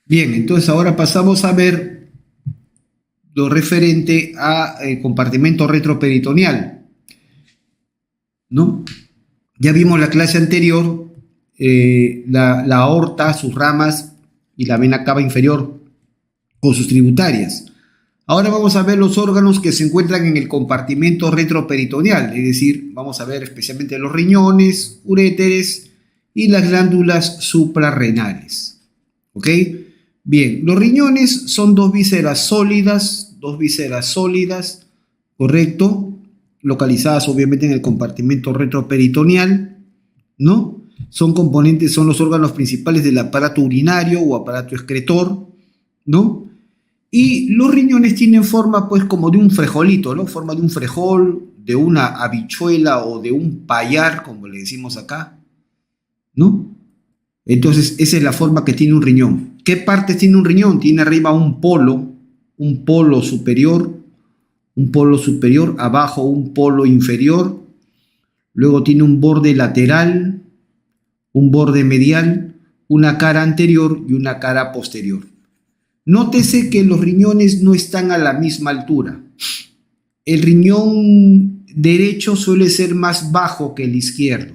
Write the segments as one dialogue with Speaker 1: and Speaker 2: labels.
Speaker 1: Bien, entonces ahora pasamos a ver lo referente a compartimento retroperitoneal, ¿no? Ya vimos la clase anterior, la aorta, sus ramas y la vena cava inferior con sus tributarias. Ahora vamos a ver los órganos que se encuentran en el compartimento retroperitoneal, es decir, vamos a ver especialmente los riñones, uréteres y las glándulas suprarrenales. ¿Ok? Bien, los riñones son dos vísceras sólidas, correcto, localizadas obviamente en el compartimento retroperitoneal, ¿no? Son componentes, son los órganos principales del aparato urinario o aparato excretor, ¿no? Y los riñones tienen forma pues como de un frijolito, ¿no? Forma de un frijol, de una habichuela o de un payar, como le decimos acá, ¿no? Entonces, esa es la forma que tiene un riñón. ¿Qué partes tiene un riñón? Tiene arriba un polo superior, abajo un polo inferior, luego tiene un borde lateral, un borde medial, una cara anterior y una cara posterior. Nótese que los riñones no están a la misma altura. El riñón derecho suele ser más bajo que el izquierdo.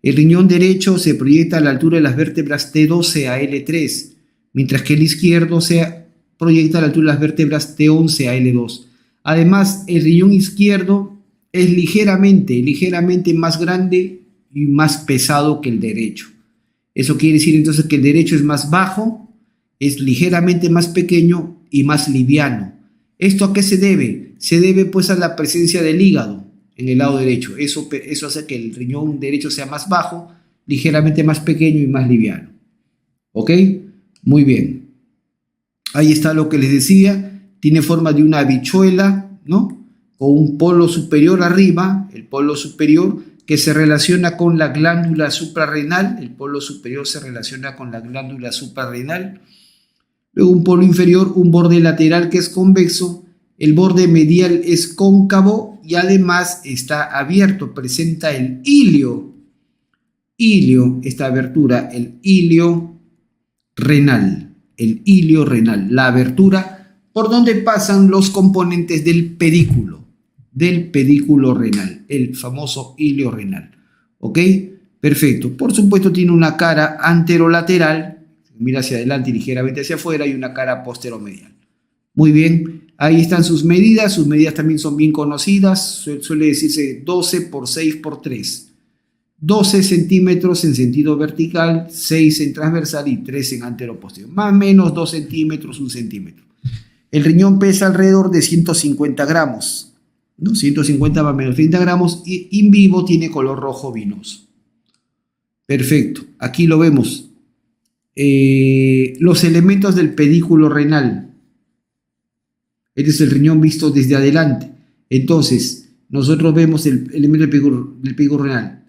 Speaker 1: El riñón derecho se proyecta a la altura de las vértebras T12 a L3, mientras que el izquierdo se proyecta a la altura de las vértebras T11 a L2. Además, el riñón izquierdo es ligeramente más grande y más pesado que el derecho. Eso quiere decir entonces que el derecho es más bajo, es ligeramente más pequeño y más liviano. ¿Esto a qué se debe? Se debe pues a la presencia del hígado en el lado derecho. Eso hace que el riñón derecho sea más bajo, ligeramente más pequeño y más liviano. ¿Ok? Muy bien. Ahí está lo que les decía. Tiene forma de una habichuela, ¿no? Con un polo superior arriba, el polo superior que se relaciona con la glándula suprarrenal. El polo superior se relaciona con la glándula suprarrenal. Luego un polo inferior, un borde lateral que es convexo. El borde medial es cóncavo y además está abierto, presenta el ilio, esta abertura, el ilio renal, la abertura por donde pasan los componentes del pedículo renal, el famoso ilio renal. ¿Ok? Perfecto. Por supuesto tiene una cara anterolateral, mira hacia adelante y ligeramente hacia afuera, y una cara posteromedial. Muy bien, ahí están sus medidas también son bien conocidas, suele decirse 12 por 6 por 3. 12 centímetros en sentido vertical, 6 en transversal y 3 en antero-posterior. Más o menos 2 centímetros, 1 centímetro. El riñón pesa alrededor de 150 gramos, ¿no? 150 más o menos 30 gramos y en vivo tiene color rojo vinoso. Perfecto, aquí lo vemos. Los elementos del pedículo renal. Este es el riñón visto desde adelante. Entonces, nosotros vemos el elemento del pedículo renal.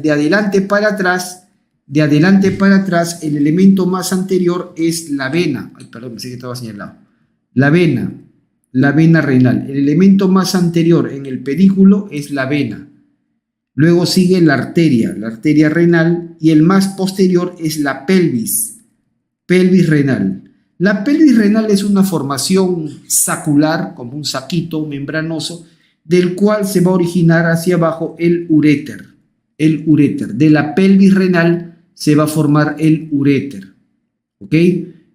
Speaker 1: De adelante para atrás, el elemento más anterior es la vena. Ay, perdón, pensé que estaba señalado. La vena renal. El elemento más anterior en el pedículo es la vena. Luego sigue la arteria renal, y el más posterior es la pelvis renal. La pelvis renal es una formación sacular, como un saquito membranoso, del cual se va a originar hacia abajo el uréter. De la pelvis renal se va a formar el uréter. ¿Ok?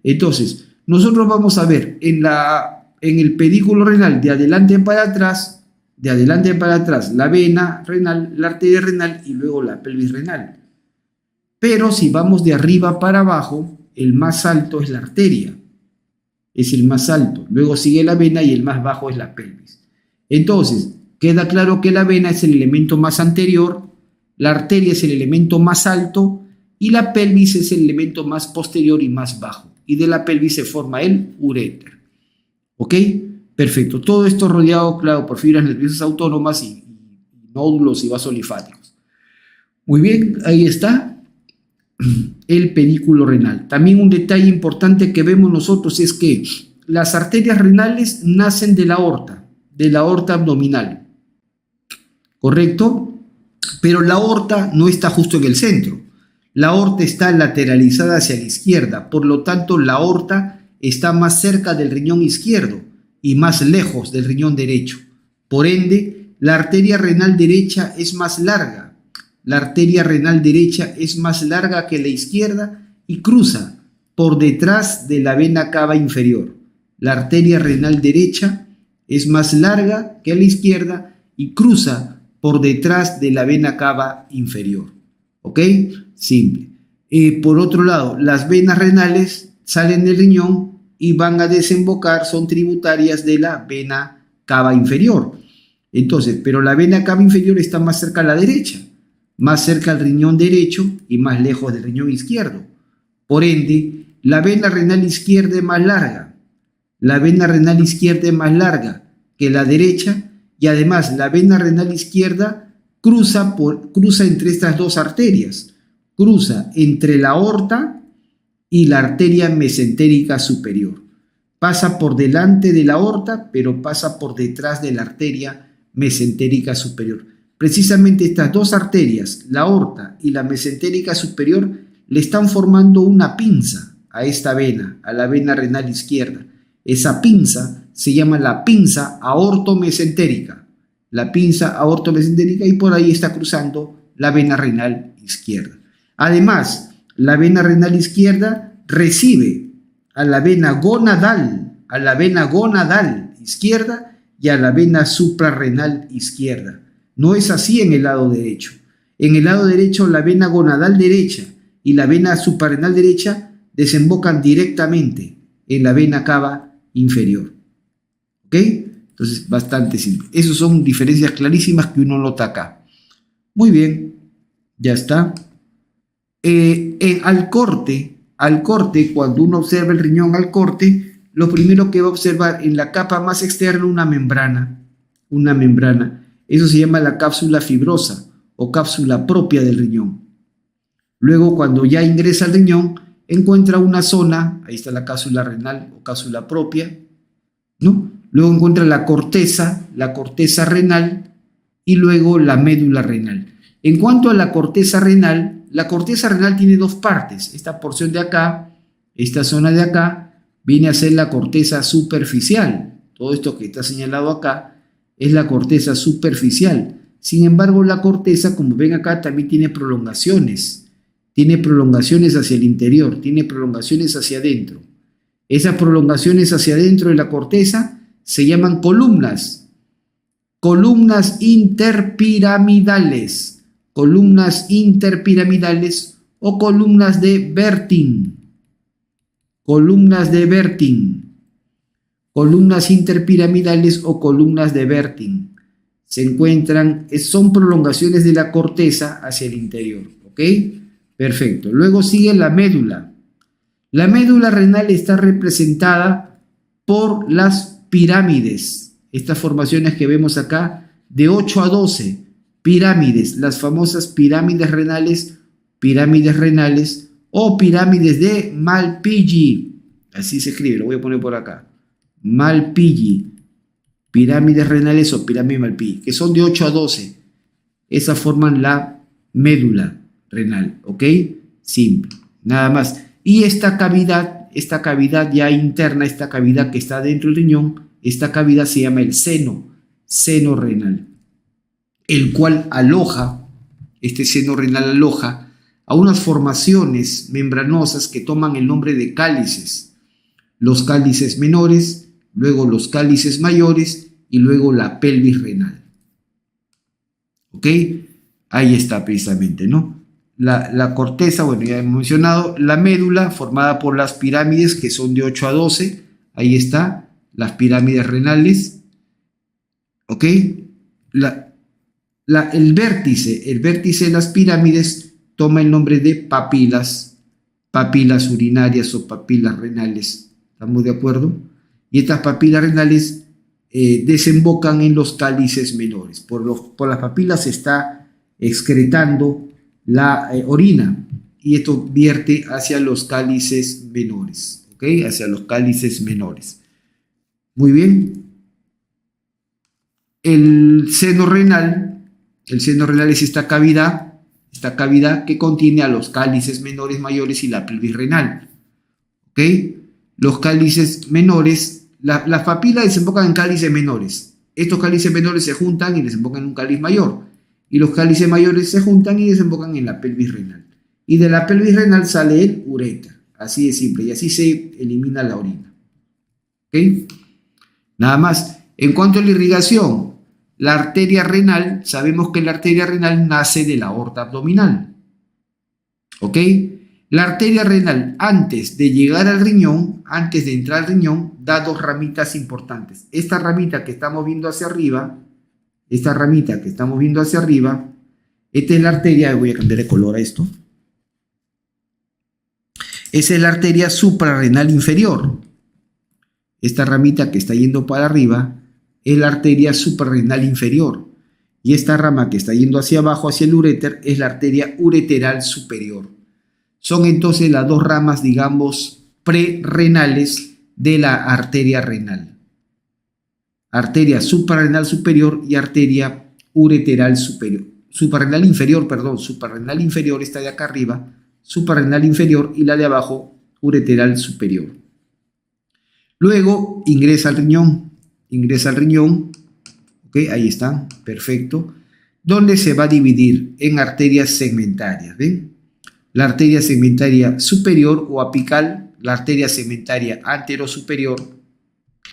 Speaker 1: Entonces, nosotros vamos a ver en el pedículo renal de adelante para atrás, la vena renal, la arteria renal y luego la pelvis renal. Pero si vamos de arriba para abajo, el más alto es la arteria, es el más alto, luego sigue la vena y el más bajo es la pelvis. Entonces, queda claro que la vena es el elemento más anterior, la arteria es el elemento más alto y la pelvis es el elemento más posterior y más bajo. Y de la pelvis se forma el uréter. ¿Ok? Perfecto. Todo esto rodeado, claro, por fibras nerviosas autónomas y nódulos y vasos linfáticos. Muy bien, ahí está el pedículo renal. También un detalle importante que vemos nosotros es que las arterias renales nacen de la aorta abdominal, ¿correcto? Pero la aorta no está justo en el centro. La aorta está lateralizada hacia la izquierda, por lo tanto la aorta está más cerca del riñón izquierdo y más lejos del riñón derecho. Por ende, la arteria renal derecha es más larga. La arteria renal derecha es más larga que la izquierda y cruza por detrás de la vena cava inferior. La arteria renal derecha es más larga que la izquierda y cruza por detrás de la vena cava inferior. ¿Ok? Simple. Por otro lado, las venas renales salen del riñón y van a desembocar, son tributarias de la vena cava inferior. Entonces, pero la vena cava inferior está más cerca a la derecha, más cerca al riñón derecho y más lejos del riñón izquierdo. Por ende, la vena renal izquierda es más larga. La vena renal izquierda es más larga que la derecha y además la vena renal izquierda cruza entre estas dos arterias. Cruza entre la aorta y la arteria mesentérica superior. Pasa por delante de la aorta, pero pasa por detrás de la arteria mesentérica superior. Precisamente estas dos arterias, la aorta y la mesentérica superior, le están formando una pinza a esta vena, a la vena renal izquierda. Esa pinza se llama la pinza aortomesentérica. La pinza aortomesentérica y por ahí está cruzando la vena renal izquierda. Además, la vena renal izquierda recibe a la vena gonadal izquierda y a la vena suprarrenal izquierda. No es así en el lado derecho. En el lado derecho, la vena gonadal derecha y la vena suprarrenal derecha desembocan directamente en la vena cava inferior. ¿Ok? Entonces, bastante simple. Esas son diferencias clarísimas que uno nota acá. Muy bien, ya está. Al corte, cuando uno observa el riñón al corte, lo primero que va a observar en la capa más externa una membrana. Eso se llama la cápsula fibrosa o cápsula propia del riñón. Luego, cuando ya ingresa al riñón, encuentra una zona, ahí está la cápsula renal o cápsula propia, ¿no? Luego encuentra la corteza renal y luego la médula renal. En cuanto a la corteza renal tiene dos partes. Esta porción de acá, esta zona de acá, viene a ser la corteza superficial. Todo esto que está señalado acá es la corteza superficial. Sin embargo, la corteza, como ven acá, también tiene prolongaciones. Tiene prolongaciones hacia el interior, tiene prolongaciones hacia adentro. Esas prolongaciones hacia adentro de la corteza se llaman columnas. Columnas interpiramidales o columnas de Bertin. Columnas interpiramidales o columnas de Bertin. Son prolongaciones de la corteza hacia el interior. ¿Ok? Perfecto. Luego sigue la médula. La médula renal está representada por las pirámides. Estas formaciones que vemos acá, de 8 a 12 pirámides, las famosas pirámides renales o pirámides de Malpighi. Así se escribe, lo voy a poner por acá. Malpighi. Pirámides renales o pirámides Malpighi, que son de 8 a 12. Esas forman la médula renal, ¿ok? Simple, nada más. Y esta cavidad ya interna, esta cavidad que está dentro del riñón, esta cavidad se llama el seno renal, el cual este seno renal aloja a unas formaciones membranosas que toman el nombre de cálices. Los cálices menores, luego los cálices mayores y luego la pelvis renal. ¿Ok? Ahí está precisamente, ¿no? La corteza, bueno, ya hemos mencionado, la médula formada por las pirámides que son de 8 a 12, ahí está, las pirámides renales, ¿ok? El vértice de las pirámides toma el nombre de papilas urinarias o papilas renales, ¿estamos de acuerdo? Y estas papilas renales desembocan en los cálices menores. Por las papilas se está excretando la orina y esto vierte hacia los cálices menores, ¿ok? Hacia los cálices menores. Muy bien. El seno renal es esta cavidad esta cavidad que contiene a los cálices menores, mayores y la pelvis renal. ¿Ok? Los cálices menores, las papilas desembocan en cálices menores. Estos cálices menores se juntan y desembocan en un cáliz mayor. Y los cálices mayores se juntan y desembocan en la pelvis renal. Y de la pelvis renal sale el ureter. Así de simple. Y así se elimina la orina. ¿Ok? Nada más. En cuanto a la irrigación, la arteria renal, sabemos que la arteria renal nace de la aorta abdominal. ¿Ok? La arteria renal, antes de llegar al riñón, antes de entrar al riñón, da dos ramitas importantes. Esta ramita que estamos viendo hacia arriba, esta es la arteria, voy a cambiar de color a esto. Esa es la arteria suprarrenal inferior. Esta ramita que está yendo para arriba es la arteria suprarrenal inferior. Y esta rama que está yendo hacia abajo, hacia el uréter, es la arteria ureteral superior. Son entonces las dos ramas, digamos, prerrenales de la arteria renal. Arteria suprarrenal superior y arteria ureteral superior. Suprarrenal inferior está de acá arriba, suprarrenal inferior, y la de abajo, ureteral superior. Luego ingresa al riñón, ok, ahí está, perfecto, donde se va a dividir en arterias segmentarias, ¿ven? La arteria segmentaria superior o apical, la arteria segmentaria anterosuperior,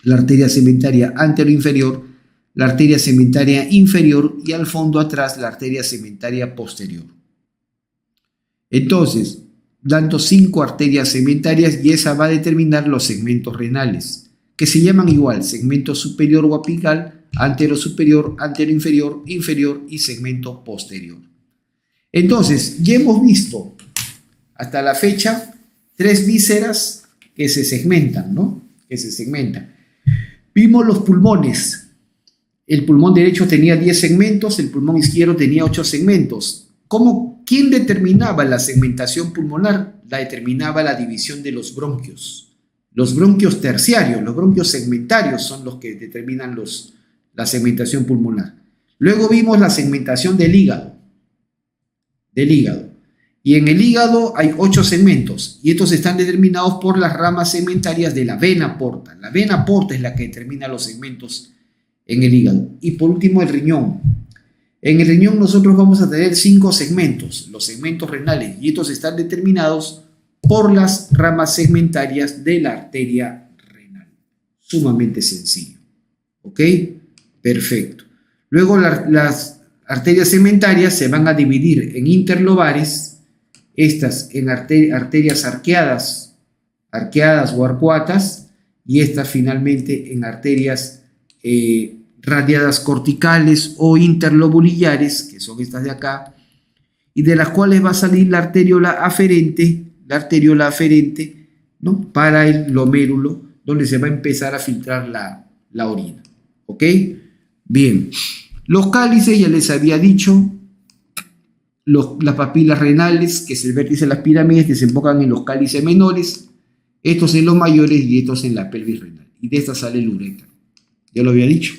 Speaker 1: la arteria segmentaria anteroinferior, la arteria segmentaria inferior y al fondo atrás la arteria segmentaria posterior. Entonces, dando 5 arterias segmentarias, y esa va a determinar los segmentos renales, que se llaman igual, segmento superior o apical, anterosuperior, anteroinferior, inferior y segmento posterior. Entonces, ya hemos visto hasta la fecha 3 vísceras que se segmentan, ¿no? Vimos los pulmones. El pulmón derecho tenía 10 segmentos, el pulmón izquierdo tenía 8 segmentos. ¿Quién determinaba la segmentación pulmonar? La determinaba la división de los bronquios. Los bronquios terciarios, los bronquios segmentarios son los que determinan la segmentación pulmonar. Luego vimos la segmentación del hígado. Y en el hígado hay 8 segmentos y estos están determinados por las ramas segmentarias de la vena porta. La vena porta es la que determina los segmentos en el hígado. Y por último el riñón. En el riñón nosotros vamos a tener 5 segmentos, los segmentos renales, y estos están determinados por las ramas segmentarias de la arteria renal. Sumamente sencillo. ¿Ok? Perfecto. Luego las arterias segmentarias se van a dividir en interlobares, estas en arterias arqueadas o arcuatas, y estas finalmente en arterias radiadas corticales o interlobulillares, que son estas de acá, y de las cuales va a salir la arteriola aferente, ¿no? Para el glomérulo, donde se va a empezar a filtrar la orina. ¿Ok? Bien. Los cálices, ya les había dicho, las papilas renales, que es el vértice de las pirámides, desembocan en los cálices menores, estos en los mayores y estos en la pelvis renal. Y de esta sale el uréter. Ya lo había dicho.